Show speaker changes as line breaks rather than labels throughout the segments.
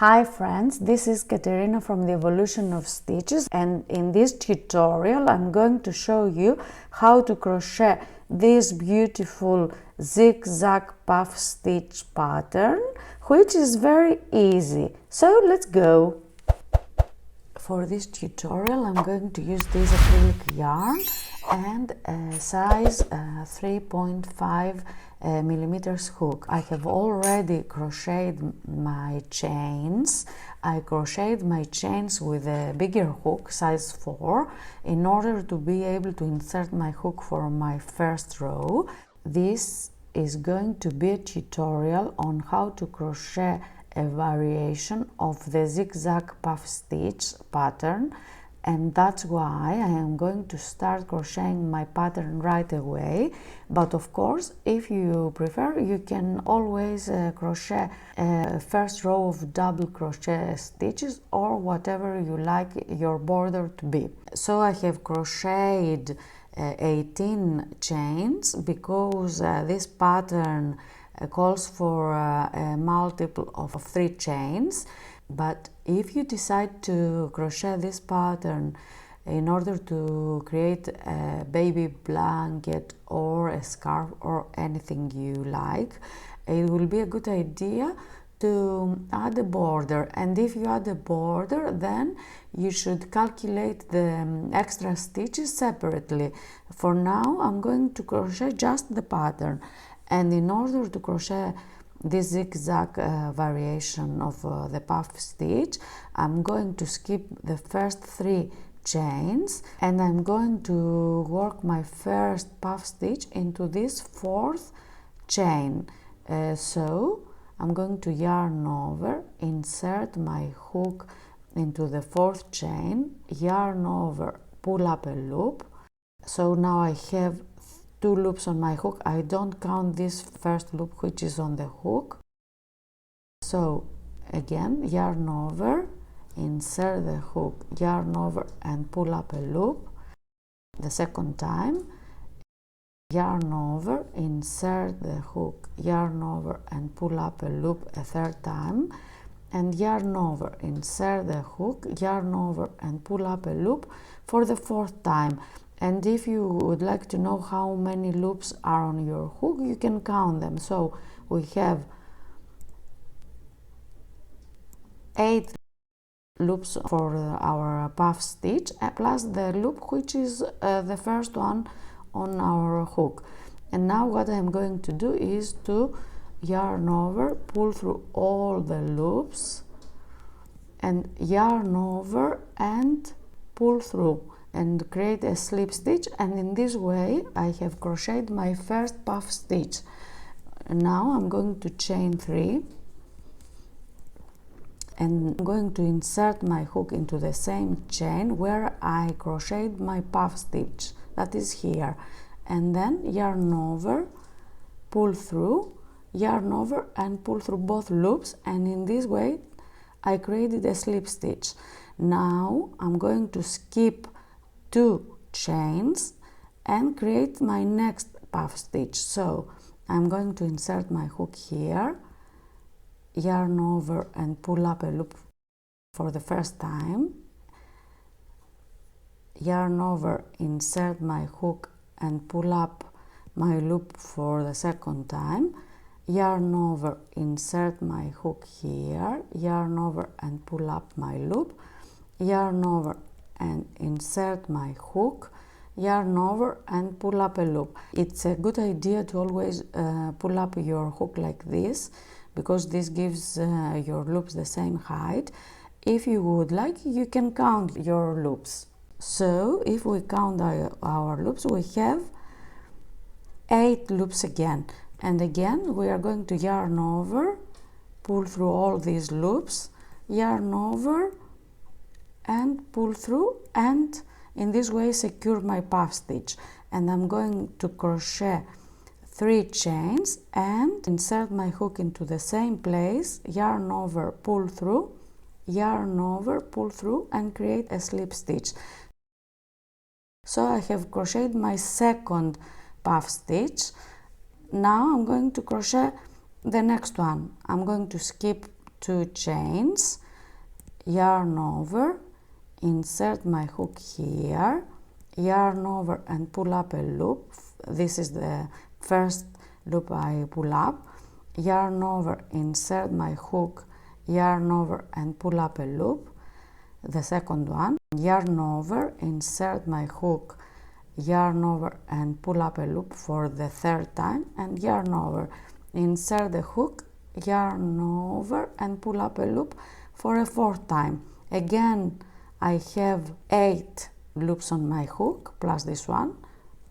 Hi friends, this is Katerina from the Evolution of Stitches, and in this tutorial I'm going to show you how to crochet this beautiful zigzag puff stitch pattern, which is very easy. So let's go. For this tutorial I'm going to use this acrylic yarn and a size 3.5 millimeters hook. I have already crocheted my chains. I crocheted my chains with a bigger hook, size 4, in order to be able to insert my hook for my first row. This is going to be a tutorial on how to crochet a variation of the zigzag puff stitch pattern, and that's why I am going to start crocheting my pattern right away. But of course, if you prefer, you can always crochet a first row of double crochet stitches or whatever you like your border to be. So I have crocheted 18 chains because this pattern calls for a multiple of 3 chains. But if you decide to crochet this pattern in order to create a baby blanket or a scarf or anything you like, it will be a good idea to add a border. And if you add a border, then you should calculate the extra stitches separately. For now, I'm going to crochet just the pattern, and in order to crochet this zigzag variation of the puff stitch, I'm going to skip the first 3 chains, and I'm going to work my first puff stitch into this 4th chain. So I'm going to yarn over, insert my hook into the 4th chain, yarn over, pull up a loop. So now I have 2 loops on my hook. I don't count this first loop which is on the hook. So again, yarn over, insert the hook, yarn over and pull up a loop. The second time, yarn over, insert the hook, yarn over and pull up a loop a 3rd time, and yarn over, insert the hook, yarn over and pull up a loop for the 4th time. And if you would like to know how many loops are on your hook, you can count them. So we have 8 loops for our puff stitch, plus the loop which is the first one on our hook. And now what I'm going to do is to yarn over, pull through all the loops, and yarn over and pull through and create a slip stitch, and in this way I have crocheted my first puff stitch. Now I'm going to chain 3 and I'm going to insert my hook into the same chain where I crocheted my puff stitch, that is here, and then yarn over, pull through, yarn over and pull through both loops, and in this way I created a slip stitch. Now I'm going to skip 2 chains and create my next puff stitch. So I'm going to insert my hook here, yarn over and pull up a loop for the first time, yarn over, insert my hook and pull up my loop for the 2nd time, yarn over, insert my hook here, yarn over and pull up my loop, yarn over and insert my hook, yarn over and pull up a loop. It's a good idea to always pull up your hook like this, because this gives your loops the same height. If you would like, you can count your loops. So if we count our loops, we have 8 loops again, and again we are going to yarn over, pull through all these loops, yarn over and pull through, and in this way secure my puff stitch. And I'm going to crochet 3 chains and insert my hook into the same place, yarn over, pull through, yarn over, pull through and create a slip stitch. So I have crocheted my 2nd puff stitch. Now I'm going to crochet the next one. I'm going to skip 2 chains, yarn over, insert my hook here, yarn over and pull up a loop. This is the first loop I pull up, yarn over, insert my hook, yarn over and pull up a loop. The second one, yarn over, insert my hook, yarn over and pull up a loop for the third time, and yarn over, insert the hook, yarn over and pull up a loop for a fourth time. Again, I have 8 loops on my hook plus this one,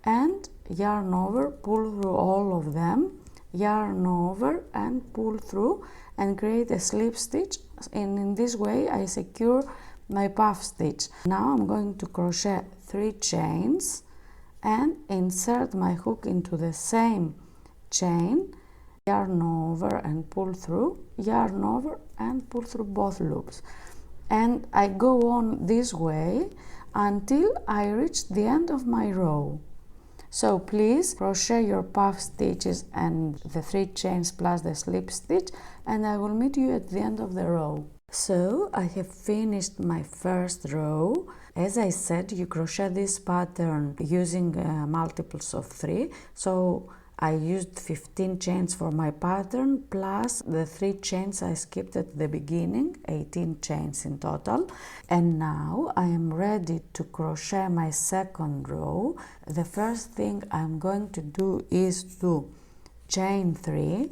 and yarn over, pull through all of them, yarn over and pull through and create a slip stitch, and in this way I secure my puff stitch. Now I'm going to crochet 3 chains and insert my hook into the same chain, yarn over and pull through, yarn over and pull through both loops, and I go on this way until I reach the end of my row. So please crochet your puff stitches and the 3 chains plus the slip stitch, and I will meet you at the end of the row. So I have finished my first row. As I said, you crochet this pattern using multiples of 3. So I used 15 chains for my pattern plus the 3 chains I skipped at the beginning, 18 chains in total. And now I am ready to crochet my second row. The first thing I'm going to do is to chain 3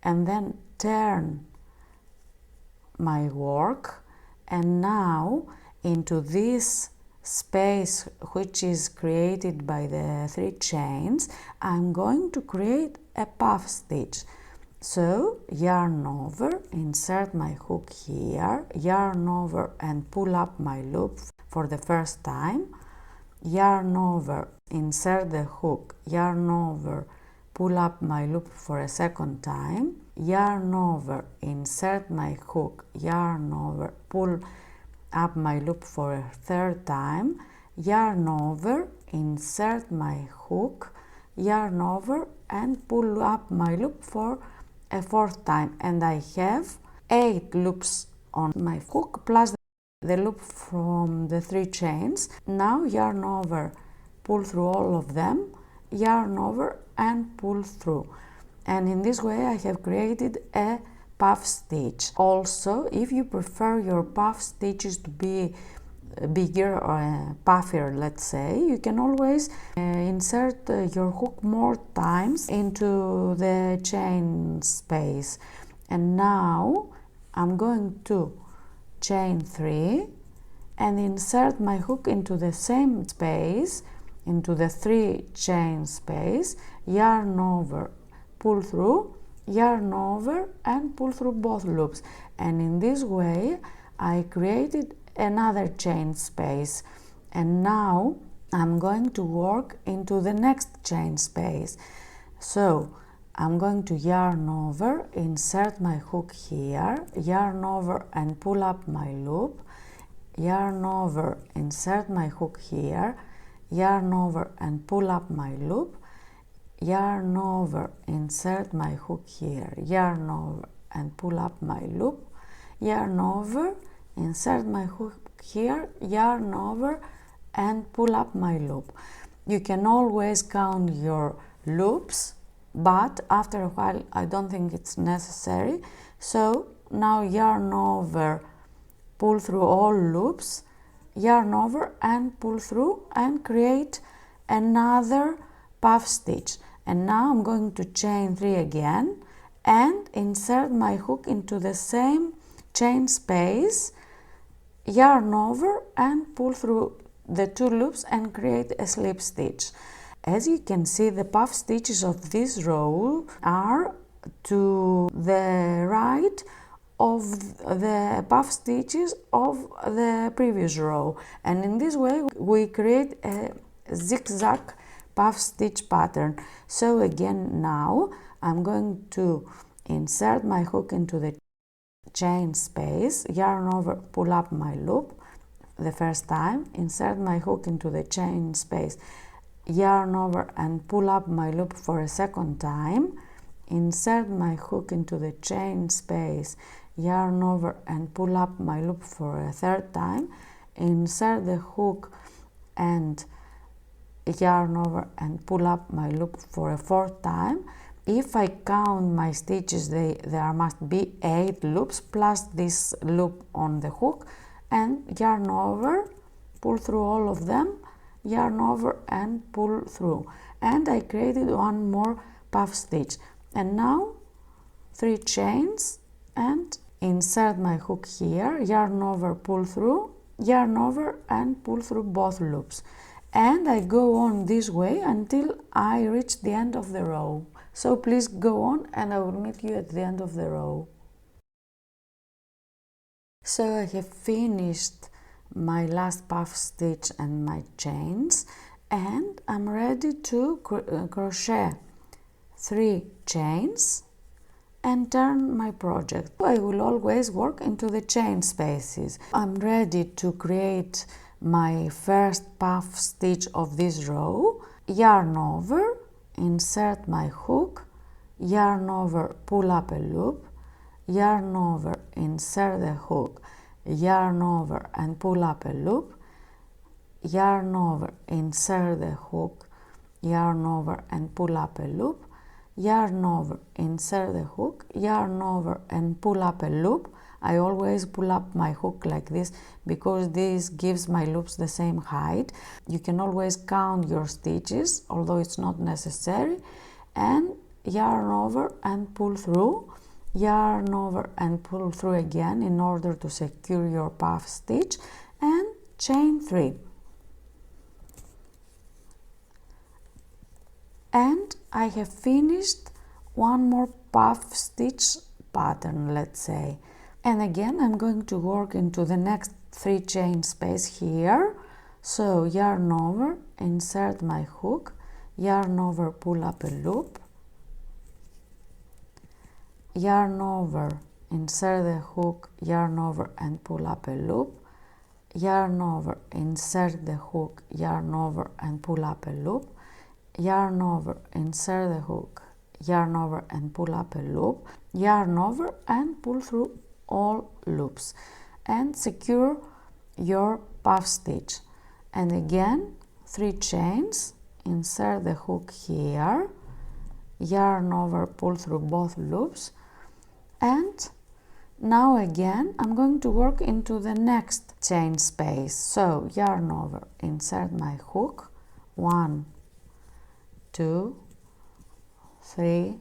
and then turn my work, and now into this space which is created by the 3 chains, I'm going to create a puff stitch. So yarn over, insert my hook here, yarn over and pull up my loop for the first time, yarn over, insert the hook, yarn over, pull up my loop for a second time, yarn over, insert my hook, yarn over, pull up my loop for a third time, yarn over, insert my hook, yarn over and pull up my loop for a fourth time, and I have 8 loops on my hook plus the loop from the 3 chains. Now yarn over, pull through all of them, yarn over and pull through, and in this way I have created a puff stitch. Also, if you prefer your puff stitches to be bigger or puffier, let's say, you can always insert your hook more times into the chain space. And now I'm going to chain 3 and insert my hook into the same space, into the 3 chain space, yarn over, pull through, yarn over and pull through both loops, and in this way I created another chain space. And now I'm going to work into the next chain space. So I'm going to yarn over, insert my hook here, yarn over and pull up my loop, yarn over, insert my hook here, yarn over and pull up my loop, yarn over, insert my hook here, yarn over and pull up my loop, yarn over, insert my hook here, yarn over and pull up my loop. You can always count your loops, but after a while I don't think it's necessary. So now yarn over, pull through all loops, yarn over and pull through and create another puff stitch. And now I'm going to chain 3 again and insert my hook into the same chain space, yarn over and pull through the 2 loops and create a slip stitch. As you can see, the puff stitches of this row are to the right of the puff stitches of the previous row, and in this way we create a zigzag puff stitch pattern. So again, now I'm going to insert my hook into the chain space, yarn over, pull up my loop the first time, insert my hook into the chain space, yarn over and pull up my loop for a second time, insert my hook into the chain space, yarn over and pull up my loop for a third time, insert the hook and yarn over and pull up my loop for a fourth time. If I count my stitches, there must be 8 loops plus this loop on the hook, and yarn over, pull through all of them, yarn over and pull through, and I created one more puff stitch. And now 3 chains and insert my hook here, yarn over, pull through, yarn over and pull through both loops, and I go on this way until I reach the end of the row. So please go on and I will meet you at the end of the row. So I have finished my last puff stitch and my chains, and I'm ready to crochet 3 chains and turn my project. I will always work into the chain spaces. I'm ready to create my first puff stitch of this row, yarn over, insert my hook, yarn over, pull up a loop, yarn over, insert the hook, yarn over and pull up a loop, yarn over, insert the hook, yarn over and pull up a loop, yarn over, insert the hook, yarn over and pull up a loop. I always pull up my hook like this because this gives my loops the same height. You can always count your stitches, although it's not necessary, and yarn over and pull through, yarn over and pull through again in order to secure your puff stitch, and chain 3. And I have finished one more puff stitch pattern, let's say. And again I'm going to work into the next 3 chain space here. So yarn over, insert my hook, yarn over, pull up a loop, yarn over, insert the hook, yarn over and pull up a loop, yarn over, insert the hook, yarn over and pull up a loop, yarn over, insert the hook, yarn over and pull up a loop, yarn over and pull through all loops, and secure your puff stitch. And again 3 chains, insert the hook here, yarn over, pull through both loops, and now again I'm going to work into the next chain space. So yarn over, insert my hook, 1, 2, 3,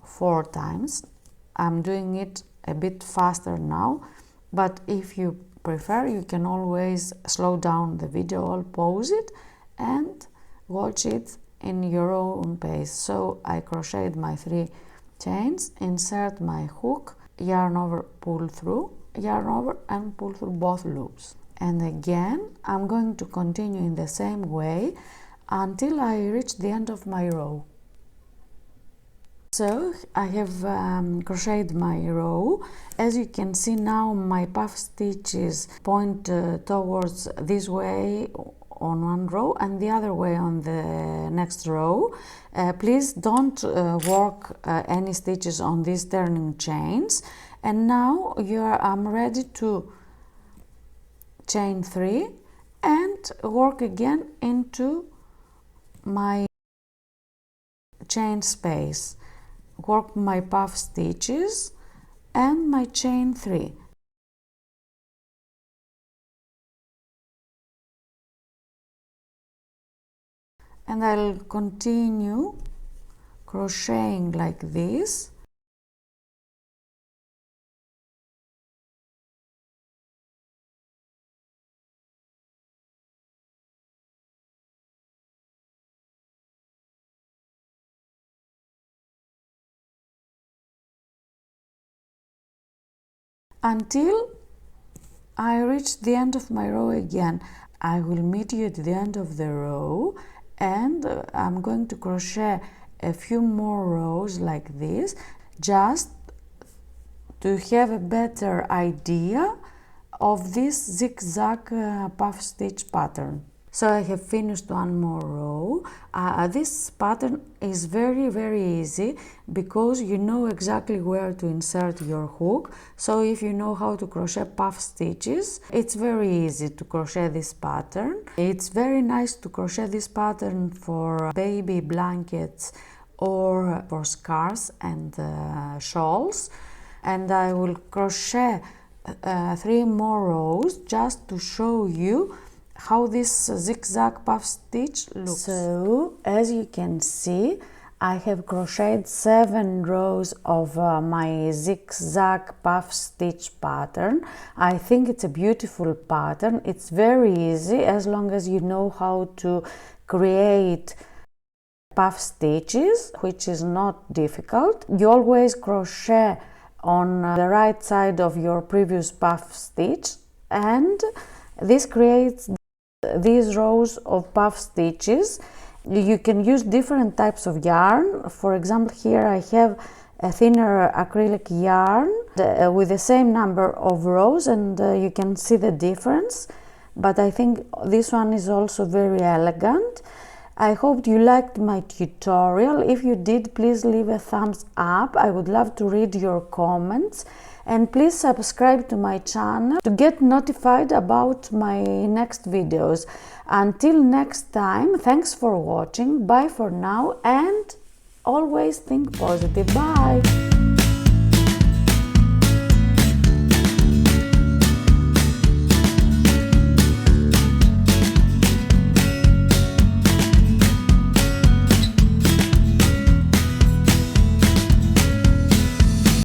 4 times. I'm doing it a bit faster now, but if you prefer you can always slow down the video or pause it and watch it in your own pace. So I crocheted my 3 chains, insert my hook, yarn over, pull through, yarn over and pull through both loops, and again I'm going to continue in the same way until I reach the end of my row. So I have crocheted my row. As you can see now my puff stitches point towards this way on one row and the other way on the next row. Please don't work any stitches on these turning chains. And now I'm ready to chain 3 and work again into my chain space. Work my puff stitches and my chain 3. And I'll continue crocheting like this until I reach the end of my row again. I will meet you at the end of the row, and I'm going to crochet a few more rows like this just to have a better idea of this zigzag puff stitch pattern. So I have finished one more row. This pattern is very easy because you know exactly where to insert your hook. So if you know how to crochet puff stitches, it's very easy to crochet this pattern. It's very nice to crochet this pattern for baby blankets or for scarves and shawls. And I will crochet 3 more rows just to show you how this zigzag puff stitch looks. So as you can see, I have crocheted 7 rows of my zigzag puff stitch pattern. I think it's a beautiful pattern. It's very easy as long as you know how to create puff stitches, which is not difficult. You always crochet on the right side of your previous puff stitch, and this creates these rows of puff stitches. You can use different types of yarn. For example, here I have a thinner acrylic yarn with the same number of rows, and you can see the difference, but I think this one is also very elegant. I hope you liked my tutorial. If you did, please leave a thumbs up. I would love to read your comments, and please subscribe to my channel to get notified about my next videos. Until next time, thanks for watching, bye for now, and always think positive. Bye!